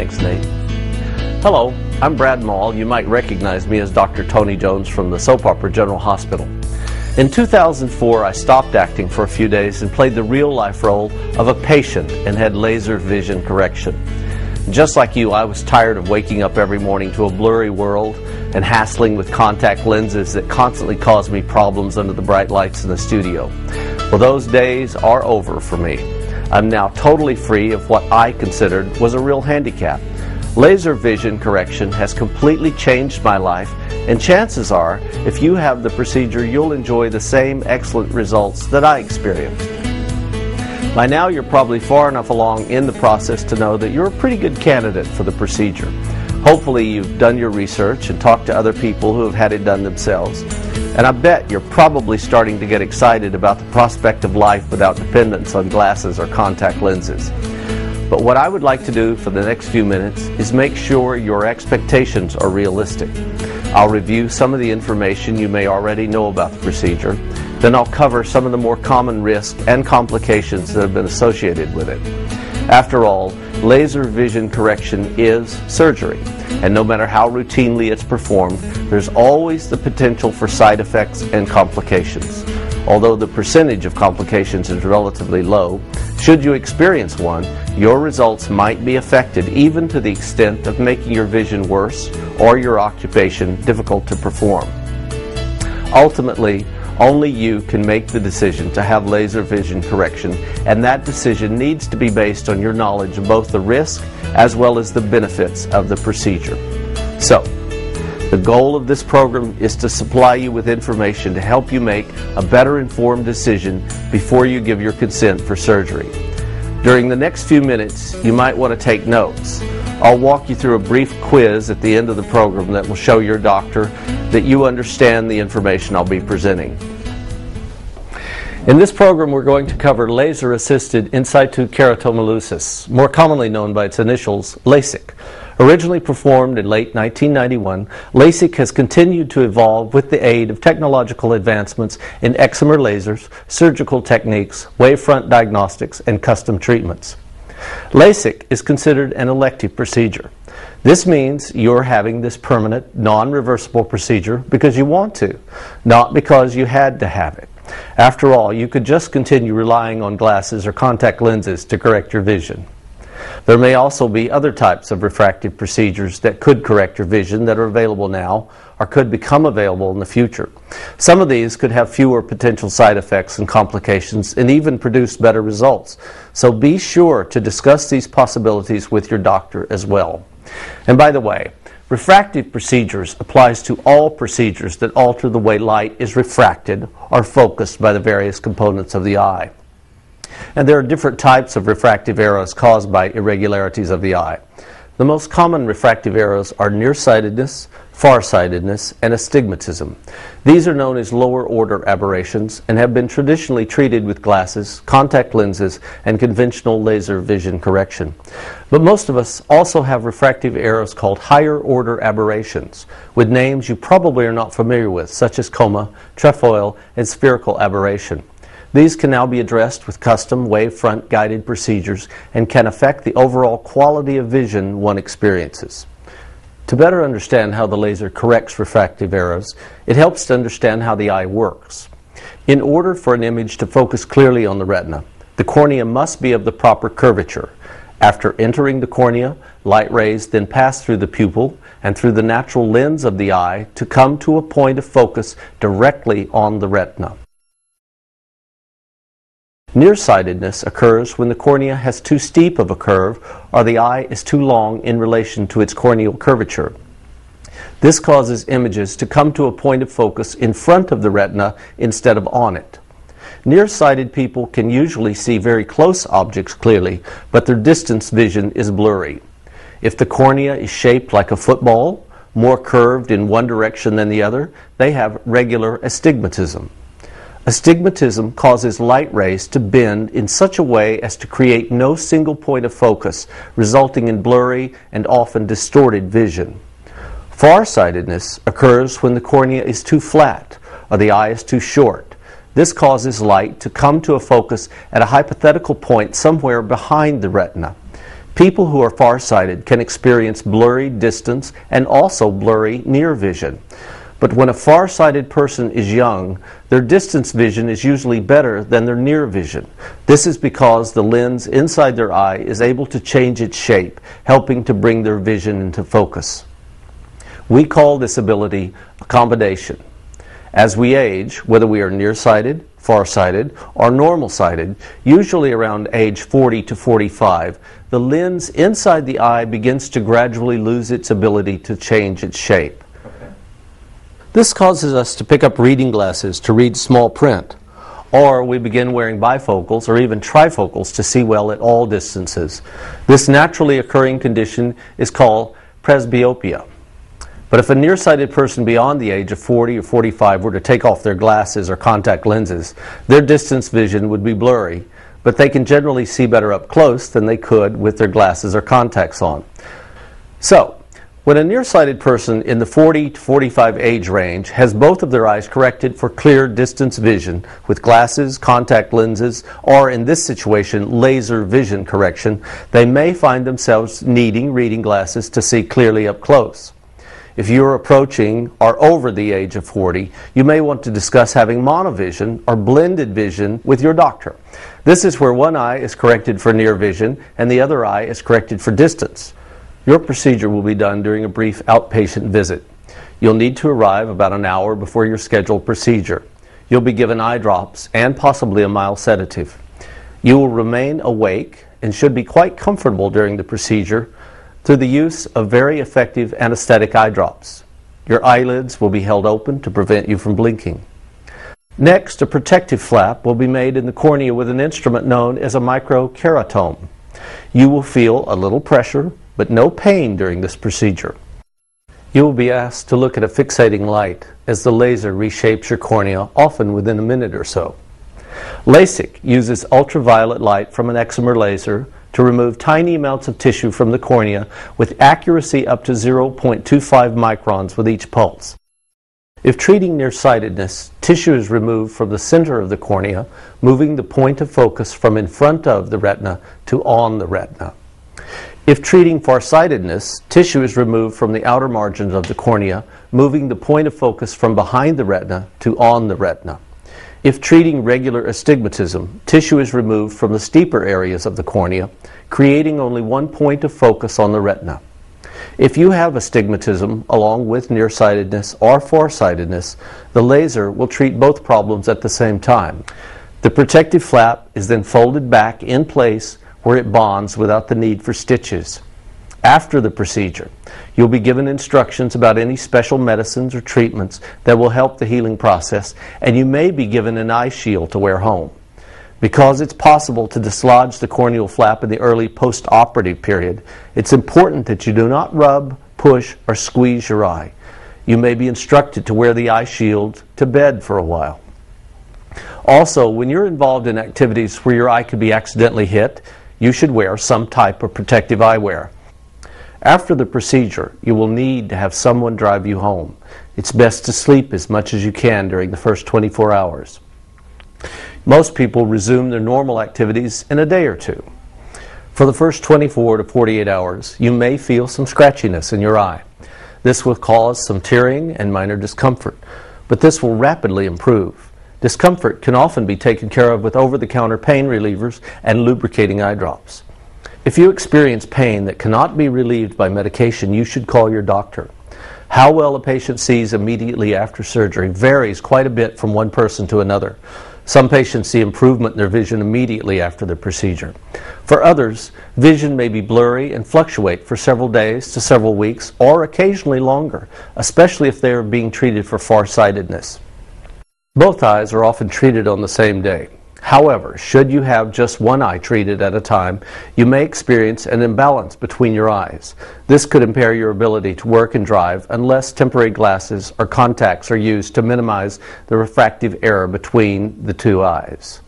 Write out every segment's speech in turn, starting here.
Thanks, Nate. Hello, I'm Brad Mall. You might recognize me as Dr. Tony Jones from the soap opera General Hospital. In 2004, I stopped acting for a few days and played the real-life role of a patient and had laser vision correction. Just like you, I was tired of waking up every morning to a blurry world and hassling with contact lenses that constantly caused me problems under the bright lights in the studio. Well, those days are over for me. I'm now totally free of what I considered was a real handicap. Laser vision correction has completely changed my life, and chances are, if you have the procedure, you'll enjoy the same excellent results that I experienced. By now, you're probably far enough along in the process to know that you're a pretty good candidate for the procedure. Hopefully, you've done your research and talked to other people who have had it done themselves. And I bet you're probably starting to get excited about the prospect of life without dependence on glasses or contact lenses. But what I would like to do for the next few minutes is make sure your expectations are realistic. I'll review some of the information you may already know about the procedure. Then I'll cover some of the more common risks and complications that have been associated with it. After all, laser vision correction is surgery, and no matter how routinely it's performed, there's always the potential for side effects and complications. Although the percentage of complications is relatively low, should you experience one, your results might be affected even to the extent of making your vision worse or your occupation difficult to perform. Ultimately, only you can make the decision to have laser vision correction, and that decision needs to be based on your knowledge of both the risk as well as the benefits of the procedure. So, the goal of this program is to supply you with information to help you make a better informed decision before you give your consent for surgery. During the next few minutes, you might want to take notes. I'll walk you through a brief quiz at the end of the program that will show your doctor that you understand the information I'll be presenting. In this program, we're going to cover laser-assisted in situ keratomileusis, more commonly known by its initials, Lasik. Originally performed in late 1991, Lasik has continued to evolve with the aid of technological advancements in excimer lasers, surgical techniques, wavefront diagnostics, and custom treatments. Lasik is considered an elective procedure. This means you're having this permanent, non-reversible procedure because you want to, not because you had to have it. After all, you could just continue relying on glasses or contact lenses to correct your vision. There may also be other types of refractive procedures that could correct your vision that are available now or could become available in the future. Some of these could have fewer potential side effects and complications and even produce better results. So be sure to discuss these possibilities with your doctor as well. And by the way, refractive procedures applies to all procedures that alter the way light is refracted or focused by the various components of the eye. And there are different types of refractive errors caused by irregularities of the eye. The most common refractive errors are nearsightedness, farsightedness, and astigmatism. These are known as lower-order aberrations and have been traditionally treated with glasses, contact lenses, and conventional laser vision correction. But most of us also have refractive errors called higher-order aberrations, with names you probably are not familiar with, such as coma, trefoil, and spherical aberration. These can now be addressed with custom wavefront guided procedures and can affect the overall quality of vision one experiences. To better understand how the laser corrects refractive errors, it helps to understand how the eye works. In order for an image to focus clearly on the retina, the cornea must be of the proper curvature. After entering the cornea, light rays then pass through the pupil and through the natural lens of the eye to come to a point of focus directly on the retina. Nearsightedness occurs when the cornea has too steep of a curve or the eye is too long in relation to its corneal curvature. This causes images to come to a point of focus in front of the retina instead of on it. Nearsighted people can usually see very close objects clearly, but their distance vision is blurry. If the cornea is shaped like a football, more curved in one direction than the other, they have regular astigmatism. Astigmatism causes light rays to bend in such a way as to create no single point of focus, resulting in blurry and often distorted vision. Farsightedness occurs when the cornea is too flat or the eye is too short. This causes light to come to a focus at a hypothetical point somewhere behind the retina. People who are farsighted can experience blurry distance and also blurry near vision. But when a farsighted person is young, their distance vision is usually better than their near vision. This is because the lens inside their eye is able to change its shape, helping to bring their vision into focus. We call this ability accommodation. As we age, whether we are nearsighted, farsighted, or normal-sighted, usually around age 40 to 45, the lens inside the eye begins to gradually lose its ability to change its shape. This causes us to pick up reading glasses to read small print, or we begin wearing bifocals or even trifocals to see well at all distances. This naturally occurring condition is called presbyopia. But if a nearsighted person beyond the age of 40 or 45 were to take off their glasses or contact lenses, their distance vision would be blurry, but they can generally see better up close than they could with their glasses or contacts on. So, when a nearsighted person in the 40 to 45 age range has both of their eyes corrected for clear distance vision with glasses, contact lenses, or in this situation, laser vision correction, they may find themselves needing reading glasses to see clearly up close. If you are approaching or over the age of 40, you may want to discuss having monovision or blended vision with your doctor. This is where one eye is corrected for near vision and the other eye is corrected for distance. Your procedure will be done during a brief outpatient visit. You'll need to arrive about an hour before your scheduled procedure. You'll be given eye drops and possibly a mild sedative. You will remain awake and should be quite comfortable during the procedure through the use of very effective anesthetic eye drops. Your eyelids will be held open to prevent you from blinking. Next, a protective flap will be made in the cornea with an instrument known as a microkeratome. You will feel a little pressure, but no pain during this procedure. You will be asked to look at a fixating light as the laser reshapes your cornea, often within a minute or so. Lasik uses ultraviolet light from an excimer laser to remove tiny amounts of tissue from the cornea with accuracy up to 0.25 microns with each pulse. If treating nearsightedness, tissue is removed from the center of the cornea, moving the point of focus from in front of the retina to on the retina. If treating farsightedness, tissue is removed from the outer margins of the cornea, moving the point of focus from behind the retina to on the retina. If treating regular astigmatism, tissue is removed from the steeper areas of the cornea, creating only one point of focus on the retina. If you have astigmatism along with nearsightedness or farsightedness, the laser will treat both problems at the same time. The protective flap is then folded back in place where it bonds without the need for stitches. After the procedure, you'll be given instructions about any special medicines or treatments that will help the healing process, and you may be given an eye shield to wear home. Because it's possible to dislodge the corneal flap in the early post-operative period, it's important that you do not rub, push, or squeeze your eye. You may be instructed to wear the eye shield to bed for a while. Also, when you're involved in activities where your eye could be accidentally hit, you should wear some type of protective eyewear. After the procedure, you will need to have someone drive you home. It's best to sleep as much as you can during the first 24 hours. Most people resume their normal activities in a day or two. For the first 24 to 48 hours, you may feel some scratchiness in your eye. This will cause some tearing and minor discomfort, but this will rapidly improve. Discomfort can often be taken care of with over-the-counter pain relievers and lubricating eye drops. If you experience pain that cannot be relieved by medication, you should call your doctor. How well a patient sees immediately after surgery varies quite a bit from one person to another. Some patients see improvement in their vision immediately after the procedure. For others, vision may be blurry and fluctuate for several days to several weeks or occasionally longer, especially if they are being treated for farsightedness. Both eyes are often treated on the same day. However, should you have just one eye treated at a time, you may experience an imbalance between your eyes. This could impair your ability to work and drive unless temporary glasses or contacts are used to minimize the refractive error between the two eyes.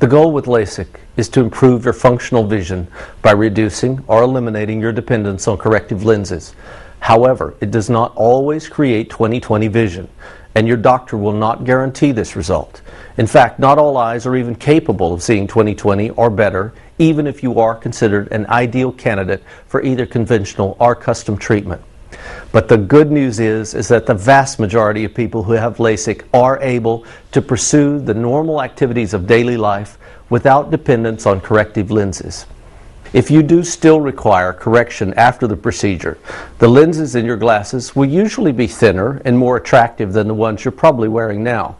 The goal with LASIK is to improve your functional vision by reducing or eliminating your dependence on corrective lenses. However, it does not always create 20/20 vision, and your doctor will not guarantee this result. In fact, not all eyes are even capable of seeing 20/20 or better, even if you are considered an ideal candidate for either conventional or custom treatment. But the good news is that the vast majority of people who have LASIK are able to pursue the normal activities of daily life without dependence on corrective lenses. If you do still require correction after the procedure, the lenses in your glasses will usually be thinner and more attractive than the ones you're probably wearing now.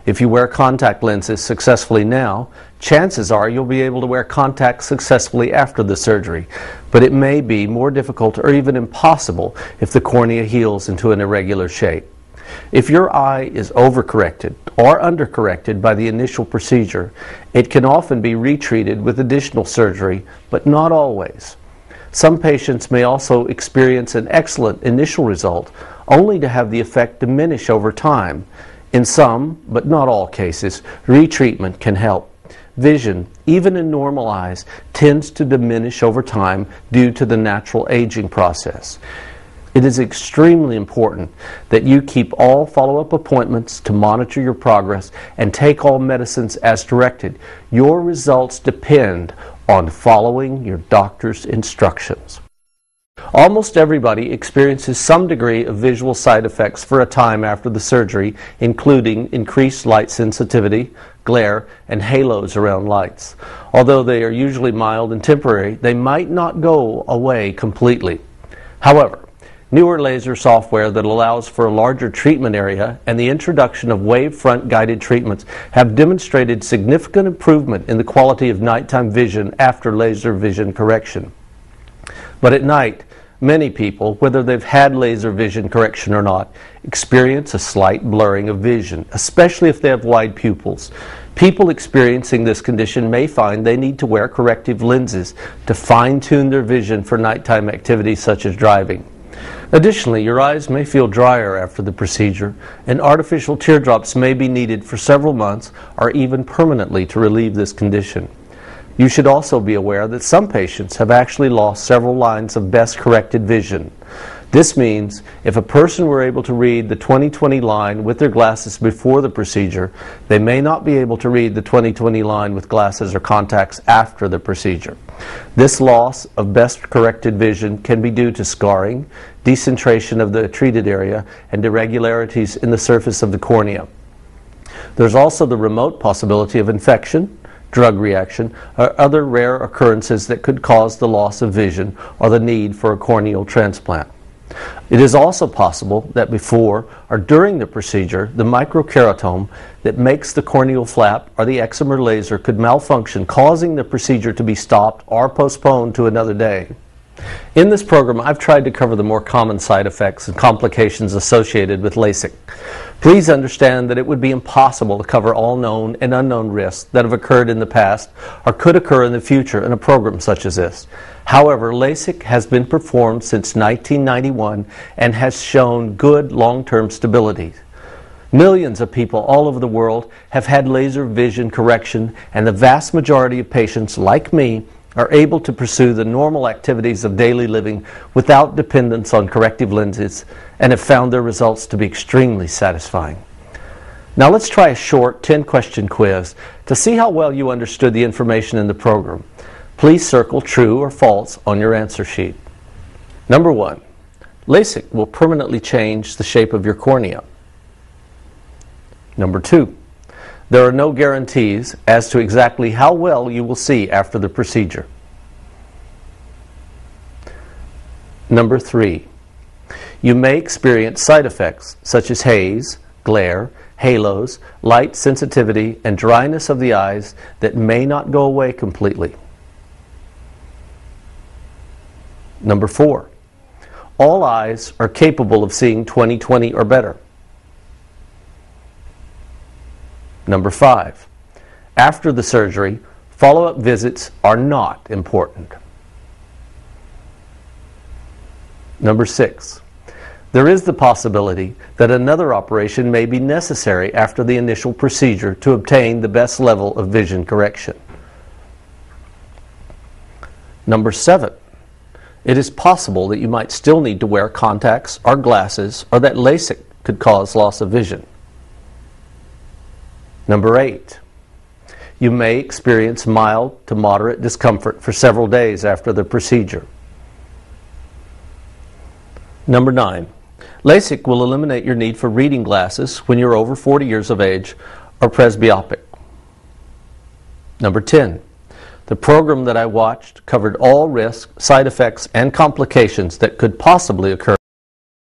If you wear contact lenses successfully now, chances are you'll be able to wear contacts successfully after the surgery, but it may be more difficult or even impossible if the cornea heals into an irregular shape. If your eye is overcorrected or undercorrected by the initial procedure, it can often be retreated with additional surgery, but not always. Some patients may also experience an excellent initial result, only to have the effect diminish over time. In some, but not all cases, retreatment can help. Vision, even in normal eyes, tends to diminish over time due to the natural aging process. It is extremely important that you keep all follow-up appointments to monitor your progress and take all medicines as directed. Your results depend on following your doctor's instructions. Almost everybody experiences some degree of visual side effects for a time after the surgery, including increased light sensitivity, glare, and halos around lights. Although they are usually mild and temporary, they might not go away completely. However, newer laser software that allows for a larger treatment area and the introduction of wavefront guided treatments have demonstrated significant improvement in the quality of nighttime vision after laser vision correction. But at night, many people, whether they've had laser vision correction or not, experience a slight blurring of vision, especially if they have wide pupils. People experiencing this condition may find they need to wear corrective lenses to fine-tune their vision for nighttime activities such as driving. Additionally, your eyes may feel drier after the procedure, and artificial teardrops may be needed for several months or even permanently to relieve this condition. You should also be aware that some patients have actually lost several lines of best corrected vision. This means if a person were able to read the 20/20 line with their glasses before the procedure, they may not be able to read the 20/20 line with glasses or contacts after the procedure. This loss of best corrected vision can be due to scarring, decentration of the treated area, and irregularities in the surface of the cornea. There's also the remote possibility of infection, drug reaction, or other rare occurrences that could cause the loss of vision or the need for a corneal transplant. It is also possible that before or during the procedure, the microkeratome that makes the corneal flap or the excimer laser could malfunction, causing the procedure to be stopped or postponed to another day. In this program, I've tried to cover the more common side effects and complications associated with LASIK. Please understand that it would be impossible to cover all known and unknown risks that have occurred in the past or could occur in the future in a program such as this. However, LASIK has been performed since 1991 and has shown good long-term stability. Millions of people all over the world have had laser vision correction, and the vast majority of patients, like me, are able to pursue the normal activities of daily living without dependence on corrective lenses and have found their results to be extremely satisfying. Now let's try a short 10-question quiz to see how well you understood the information in the program. Please circle true or false on your answer sheet. Number 1, LASIK will permanently change the shape of your cornea. Number 2, there are no guarantees as to exactly how well you will see after the procedure. Number 3, you may experience side effects such as haze, glare, halos, light sensitivity, and dryness of the eyes that may not go away completely. Number 4, all eyes are capable of seeing 20/20 or better. Number 5, after the surgery, follow-up visits are not important. Number 6, there is the possibility that another operation may be necessary after the initial procedure to obtain the best level of vision correction. Number 7, it is possible that you might still need to wear contacts or glasses, or that LASIK could cause loss of vision. Number 8, You may experience mild to moderate discomfort for several days after the procedure. Number 9. Lasik will eliminate your need for reading glasses when you're over 40 years of age or presbyopic. Number 10. The program that I watched covered all risks, side effects, and complications that could possibly occur